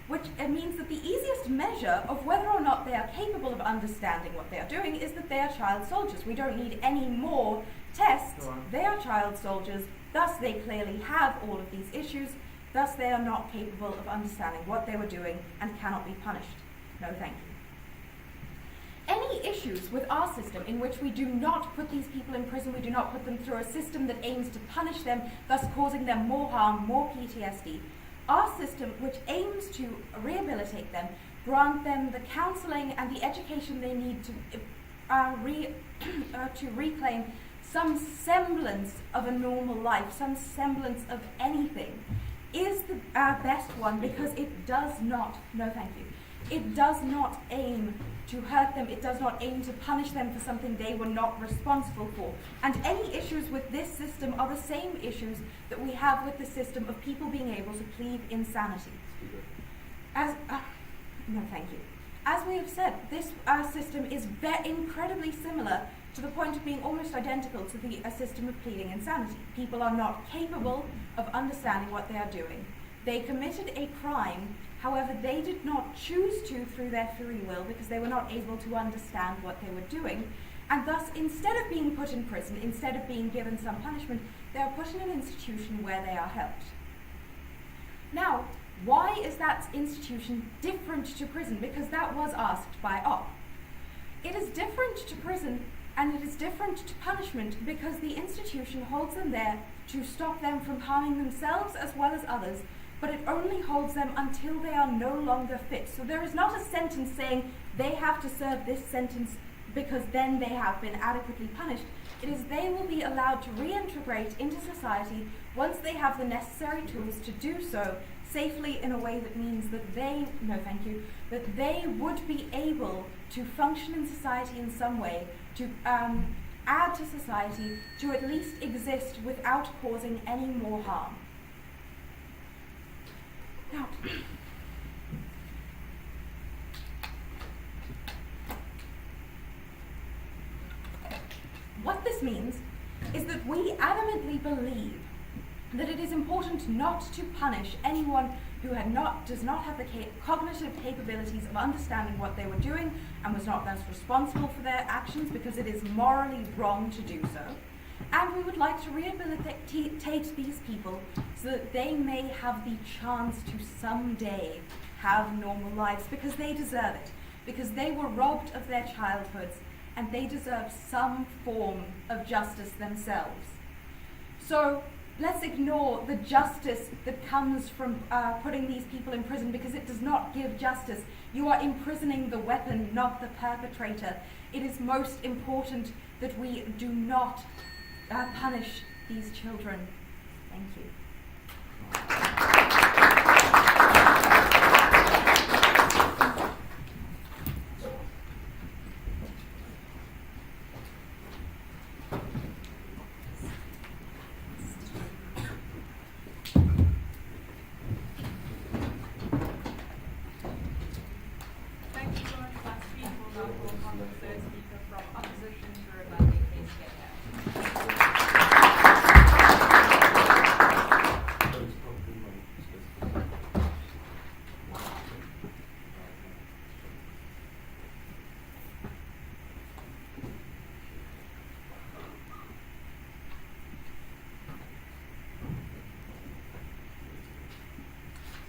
which means that the easiest measure of whether or not they are capable of understanding what they are doing is that they are child soldiers. We don't need any more tests. They are child soldiers, thus they clearly have all of these issues, thus they are not capable of understanding what they were doing and cannot be punished. No, thank you. Any issues with our system in which we do not put these people in prison, we do not put them through a system that aims to punish them, thus causing them more harm, more PTSD. Our system, which aims to rehabilitate them, grant them the counselling and the education they need to reclaim some semblance of a normal life, some semblance of anything, is the best one because it does not, no thank you, it does not aim to hurt them, it does not aim to punish them for something they were not responsible for. And any issues with this system are the same issues that we have with the system of people being able to plead insanity. No, thank you. As we have said, this system is incredibly similar to the point of being almost identical to the system of pleading insanity. People are not capable of understanding what they are doing. They committed a crime. However, they did not choose to through their free will because they were not able to understand what they were doing. And thus, instead of being put in prison, instead of being given some punishment, they are put in an institution where they are helped. Now, why is that institution different to prison? Because that was asked by Op. It is different to prison and it is different to punishment because the institution holds them there to stop them from harming themselves as well as others, but it only holds them until they are no longer fit. So there is not a sentence saying they have to serve this sentence because then they have been adequately punished. It is they will be allowed to reintegrate into society once they have the necessary tools to do so safely in a way that means that they, no thank you, that they would be able to function in society in some way, to add to society, to at least exist without causing any more harm. Now, what this means is that we adamantly believe that it is important not to punish anyone who does not have the cognitive capabilities of understanding what they were doing and was not thus responsible for their actions, because it is morally wrong to do so. And we would like to rehabilitate these people so that they may have the chance to someday have normal lives, because they deserve it, because they were robbed of their childhoods and they deserve some form of justice themselves. So let's ignore the justice that comes from putting these people in prison, because it does not give justice. You are imprisoning the weapon, not the perpetrator. It is most important that we do not punish these children. Thank you. Thank you so much for that speech. We'll now call on the third speaker from opposition to rebut the case get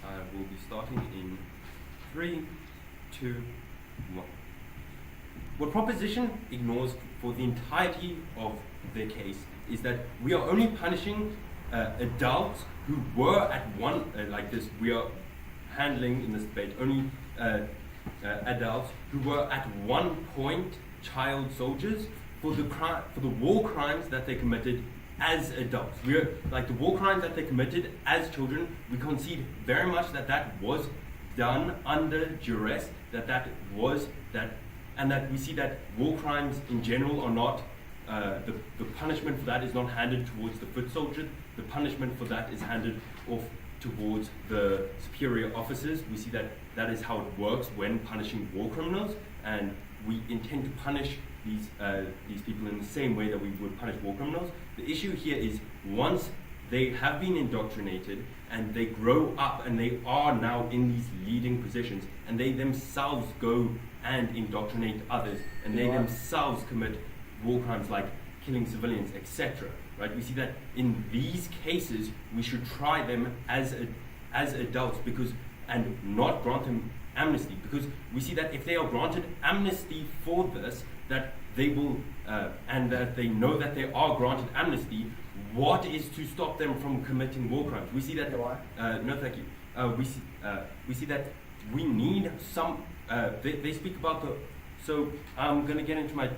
I will be starting in 3, 2, 1. What proposition ignores for the entirety of their case is that we are only punishing adults who were at one, like this, we are handling in this debate only adults who were at one point child soldiers for the war crimes that they committed as adults. We are, like the war crimes that they committed as children, we concede very much that was done under duress, and that we see that war crimes in general are not, the punishment for that is not handed towards the foot soldier. The punishment for that is handed off towards the superior officers. We see that is how it works when punishing war criminals, and we intend to punish these people in the same way that we would punish war criminals. The issue here is once they have been indoctrinated and they grow up and they are now in these leading positions and they themselves go and indoctrinate others and they themselves commit war crimes like killing civilians, etc. Right? We see that in these cases we should try them as adults and not grant them amnesty, because we see that if they are granted amnesty for this, that they will and that they know that they are granted amnesty, what is to stop them from committing war crimes? We see that no thank you. We see that we need some they speak about so I'm going to get into my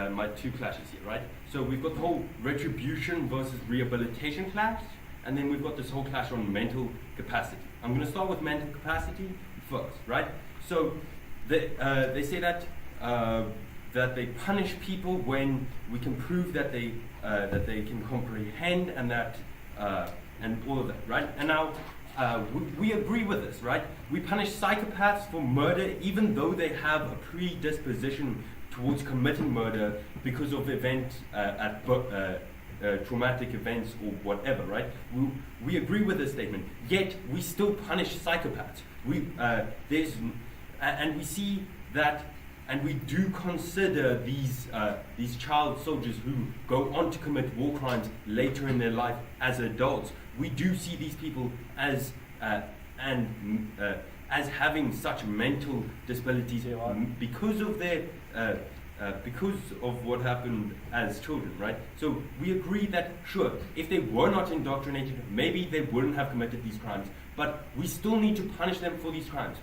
my two clashes here, right? So we've got the whole retribution versus rehabilitation clash, and then we've got this whole clash on mental capacity. I'm going to start with mental capacity first, right? So they say that that they punish people when we can prove that they can comprehend and that and all of that, right? And now we agree with this, right? We punish psychopaths for murder even though they have a predisposition towards committing murder because of events traumatic events or whatever, right? We agree with this statement. Yet we still punish psychopaths. And we see that, and we do consider these child soldiers who go on to commit war crimes later in their life as adults. We do see these people as having such mental disabilities because of their because of what happened as children, right? So we agree that sure, if they were not indoctrinated, maybe they wouldn't have committed these crimes. But we still need to punish them for these crimes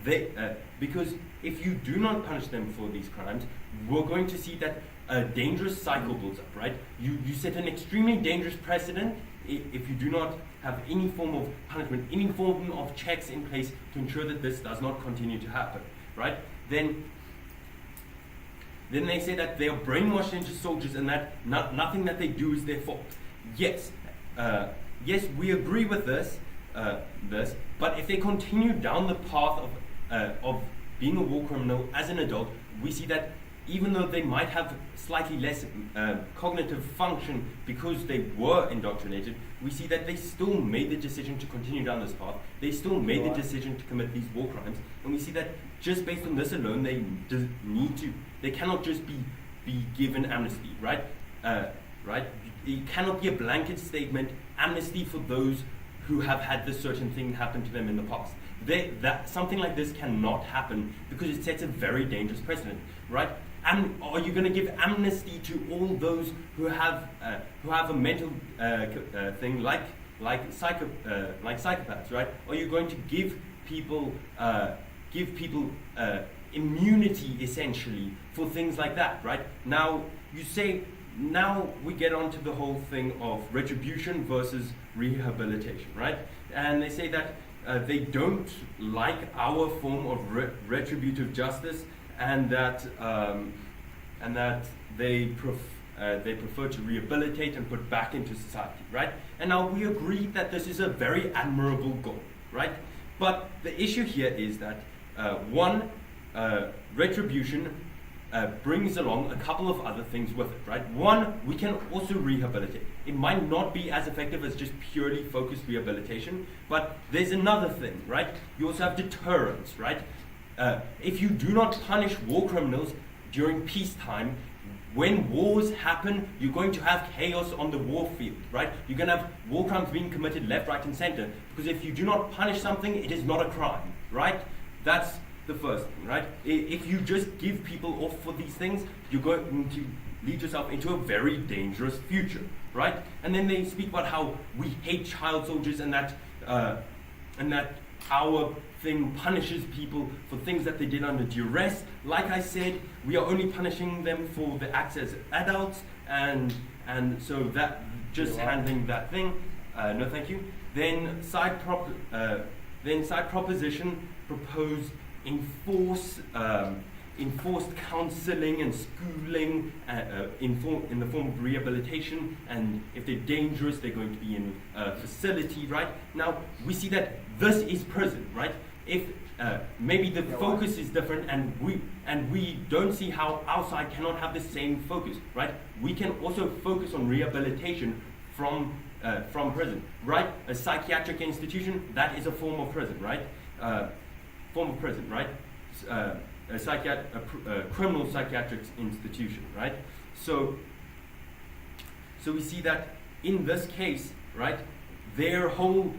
because if you do not punish them for these crimes, we're going to see that a dangerous cycle builds up, right? You set an extremely dangerous precedent if you do not have any form of punishment, any form of checks in place to ensure that this does not continue to happen, right? Then they say that they are brainwashed into soldiers and that nothing that they do is their fault. Yes, yes, we agree with this, but if they continue down the path of being a war criminal as an adult, we see that even though they might have slightly less cognitive function because they were indoctrinated, we see that they still made the decision to continue down this path. They still made the decision to commit these war crimes, and we see that just based on this alone, they cannot just be given amnesty, right? Right? It cannot be a blanket statement, amnesty for those who have had this certain thing happen to them in the past. Something like this cannot happen because it sets a very dangerous precedent, right? And are you going to give amnesty to all those who have a mental thing like psychopaths, right? Are you going to give people immunity essentially for things like that, right? Now we get onto the whole thing of retribution versus rehabilitation, right? And they say that they don't like our form of retributive justice, and that they prefer to rehabilitate and put back into society, right? And now we agree that this is a very admirable goal, right? But the issue here is that retribution brings along a couple of other things with it, right? One, we can also rehabilitate. It might not be as effective as just purely focused rehabilitation, but there's another thing, right? You also have deterrence, right? If you do not punish war criminals during peacetime, when wars happen, you're going to have chaos on the war field, right? You're going to have war crimes being committed left, right, and center, because if you do not punish something, it is not a crime, right? That's the first thing, right? If you just give people off for these things, you're going to lead yourself into a very dangerous future, right? And then they speak about how we hate child soldiers and that our thing punishes people for things that they did under duress. Like I said, we are only punishing them for the acts as adults, and so that just handling that thing. No, thank you. Then side proposition proposed enforced counseling and schooling in the form of rehabilitation, and if they're dangerous, they're going to be in a facility, right? Now, we see that this is prison, right? If maybe the focus is different, and we don't see how outside cannot have the same focus, right? We can also focus on rehabilitation from prison, right? A psychiatric institution, that is a form of prison, right? A criminal psychiatric institution, right? So we see that in this case, right, their whole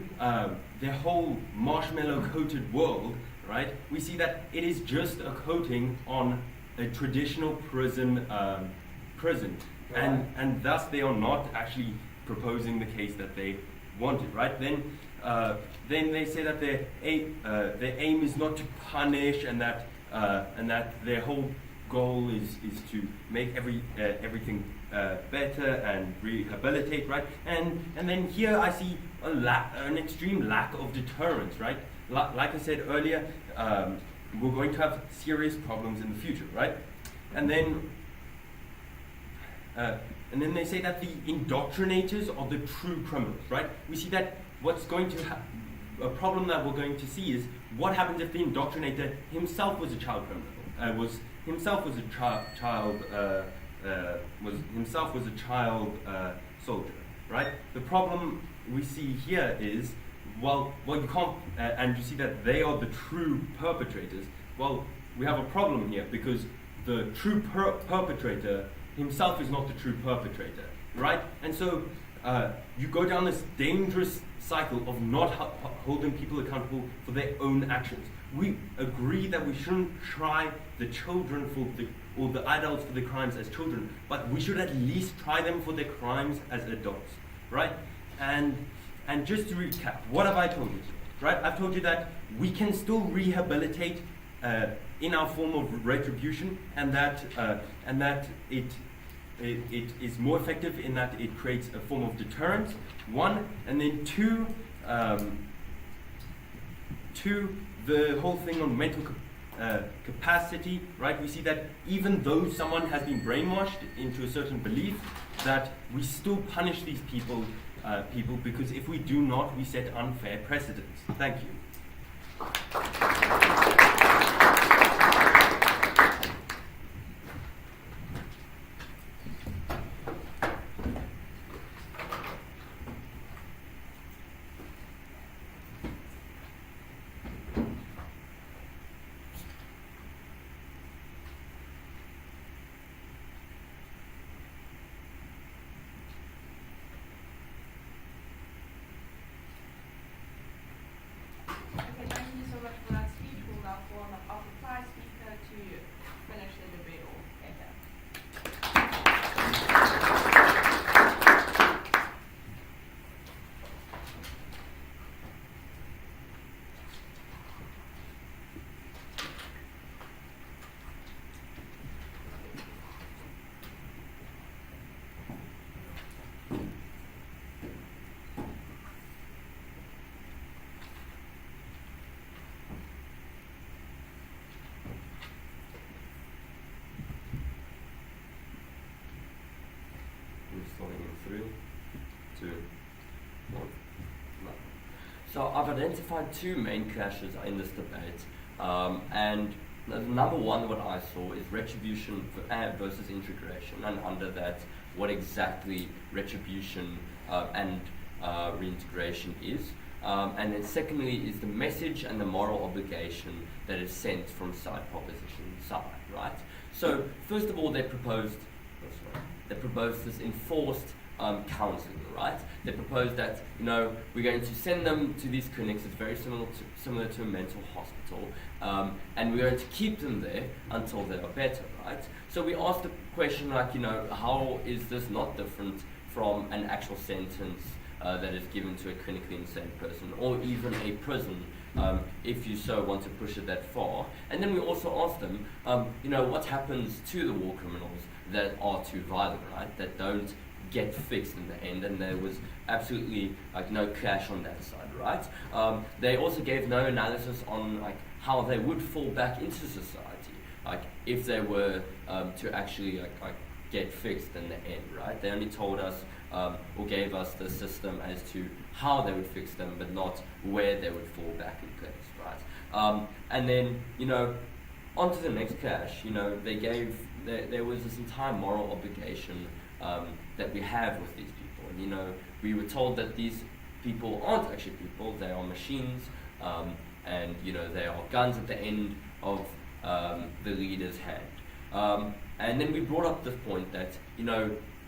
marshmallow coated world, right, we see that it is just a coating on a traditional prison, and thus they are not actually proposing the case that they wanted, right? Then they say that their aim is not to punish, and that their whole goal is to make everything better and rehabilitate, right? And then here I see an extreme lack of deterrence, right? Like I said earlier, we're going to have serious problems in the future, right? And then they say that the indoctrinators are the true criminals, right? We see that what's going to a problem that we're going to see is what happens if the indoctrinator himself was a child criminal, was a child soldier, right? The problem we see here is, well, you can't, and you see that they are the true perpetrators. Well, we have a problem here because the true perpetrator himself is not the true perpetrator, right? And so you go down this dangerous cycle of not holding people accountable for their own actions. We agree that we shouldn't try the children or the adults for the crimes as children, but we should at least try them for their crimes as adults, right? And just to recap, what have I told you, right? I've told you that we can still rehabilitate in our form of retribution, and that it is more effective in that it creates a form of deterrence, one, and then two, the whole thing on mental capacity, right? We see that even though someone has been brainwashed into a certain belief, that we still punish these people because if we do not, we set unfair precedents. Thank you. starting in 3, 2, 1. No. So I've identified two main clashes in this debate, and the number one, what I saw, is retribution versus integration, and under that, what exactly retribution and reintegration is. And then secondly is the message and the moral obligation that is sent from side proposition side, right? So first of all, they proposed this enforced counselling, right? They proposed that, we're going to send them to these clinics. It's very similar to a mental hospital, and we're going to keep them there until they are better, right? So we asked the question like, how is this not different from an actual sentence that is given to a clinically insane person, or even a prison, if you so want to push it that far. And then we also asked them, what happens to the war criminals that are too violent, right? That don't get fixed in the end, and there was absolutely no clash on that side, right? They also gave no analysis on how they would fall back into society, if they were to actually get fixed in the end, right? They only told us or gave us the system as to how they would fix them, but not where they would fall back in place, right? And then, on to the next clash, there was this entire moral obligation that we have with these people. And, we were told that these people aren't actually people, they are machines, and, they are guns at the end of the leader's hand. And then we brought up this point that,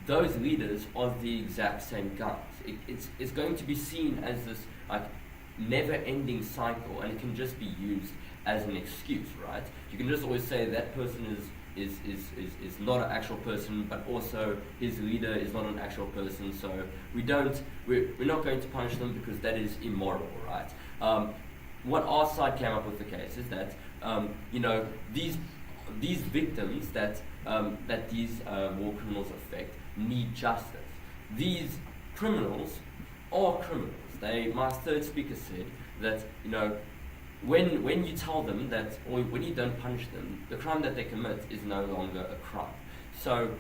those leaders are the exact same guns. It's going to be seen as this never-ending cycle, and it can just be used as an excuse, right? You can just always say that person is not an actual person, but also his leader is not an actual person. So we're not going to punish them because that is immoral, right? What our side came up with the case is that these victims that these war criminals affect need justice. These criminals are criminals. My third speaker said that when you tell them that, or when you don't punish them, the crime that they commit is no longer a crime. So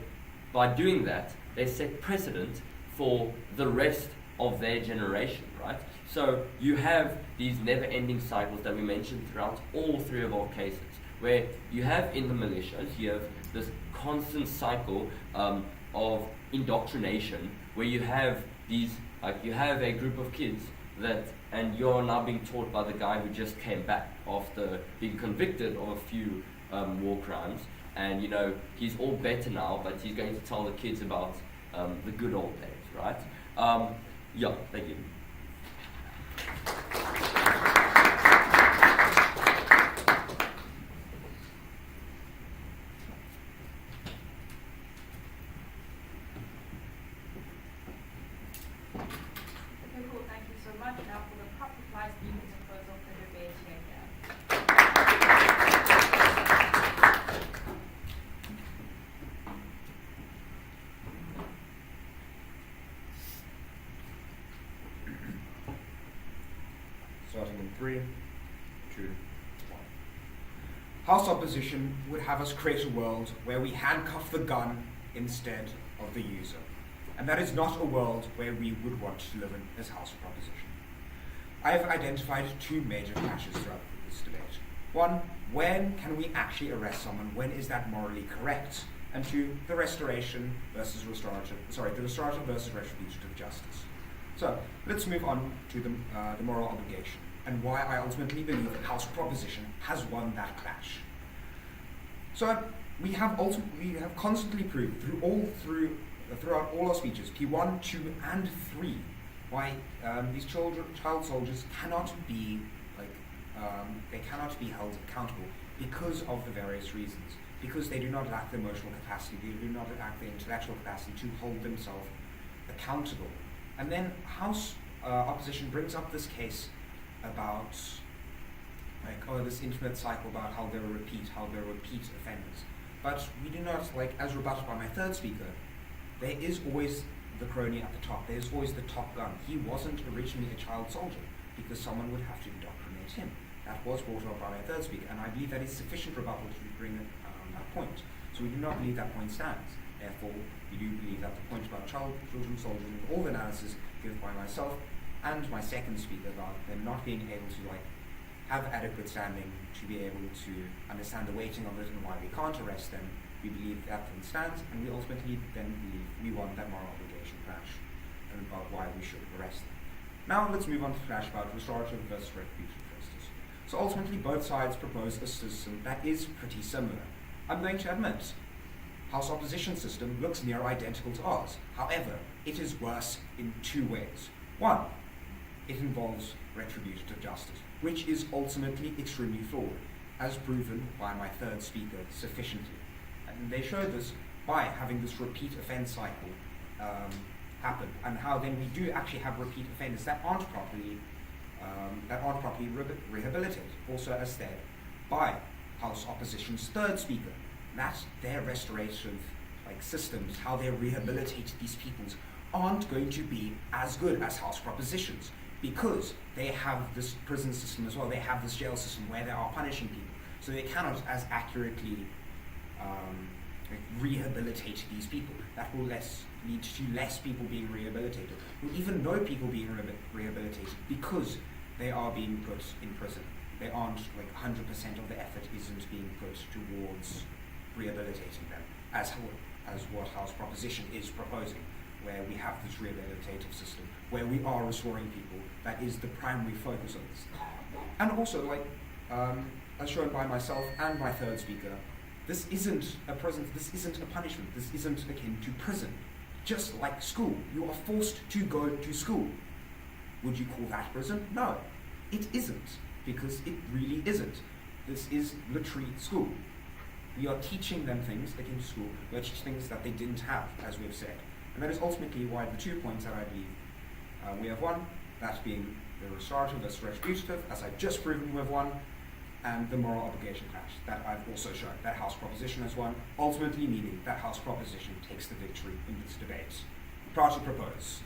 by doing that, they set precedent for the rest of their generation, right? So you have these never-ending cycles that we mentioned throughout all three of our cases, where you have in the militias, you have this constant cycle of indoctrination, where you have you have a group of kids and you're now being taught by the guy who just came back after being convicted of a few war crimes, and he's all better now, but he's going to tell the kids about the good old days, right? Yeah, thank you. Okay, cool, thank you so much. Now for the proper reply speakers and close off the debate here. Starting in 3, 2, 1. House opposition would have us create a world where we handcuff the gun instead of the user. And that is not a world where we would want to live in as House proposition. I have identified two major clashes throughout this debate. One, when can we actually arrest someone? When is that morally correct? And two, the restorative versus retributive justice. So let's move on to the moral obligation and why I ultimately believe that House proposition has won that clash. So we have constantly proved throughout all our speeches, P1, 2, and 3, why these child soldiers cannot be held accountable because of the various reasons. Because they do not lack the emotional capacity, they do not lack the intellectual capacity to hold themselves accountable. And then House opposition brings up this case about this infinite cycle about how they're repeat offenders. But we do not, as rebutted by my third speaker, there is always the crony at the top. There's always the top gun. He wasn't originally a child soldier because someone would have to indoctrinate him. That was brought up by my third speaker, and I believe that is sufficient rebuttal to bring that point. So we do not believe that point stands. Therefore, we do believe that the point about children soldiers and all the analysis given by myself and my second speaker about them not being able to have adequate standing to be able to understand the weighting of it and why we can't arrest them, we believe that then stands, and we ultimately then believe we want that moral obligation clash and about why we should arrest them. Now let's move on to clash about restorative versus retributive justice. So ultimately both sides propose a system that is pretty similar. I'm going to admit, House opposition system looks near identical to ours. However, it is worse in two ways. One, it involves retributive justice, which is ultimately extremely flawed, as proven by my third speaker sufficiently. And they show this by having this repeat offence cycle happen, and how then we do actually have repeat offenders that aren't properly rehabilitated, also as said by House opposition's third speaker. That their restorative systems, how they rehabilitate these peoples, aren't going to be as good as House propositions, because they have this prison system as well, they have this jail system where they are punishing people, so they cannot as accurately rehabilitate these people. That will lead to less people being rehabilitated, or even no people being rehabilitated, because they are being put in prison. They aren't 100% of the effort isn't being put towards rehabilitating them, as what House proposition is proposing, where we have this rehabilitative system, where we are restoring people. That is the primary focus of this. And also, as shown by myself and my third speaker, this isn't a prison, this isn't a punishment, this isn't akin to prison. Just like school, you are forced to go to school. Would you call that prison? No, it isn't, because it really isn't. This is literally school. We are teaching them things akin to school, we are teaching things that they didn't have, as we have said. And that is ultimately why the 2 points that I believe we have won, that being the restorative versus retributive, as I've just proven we have won, and the moral obligation clash, that I've also shown that House proposition has won, ultimately meaning that House proposition takes the victory in this debate. Proud to propose.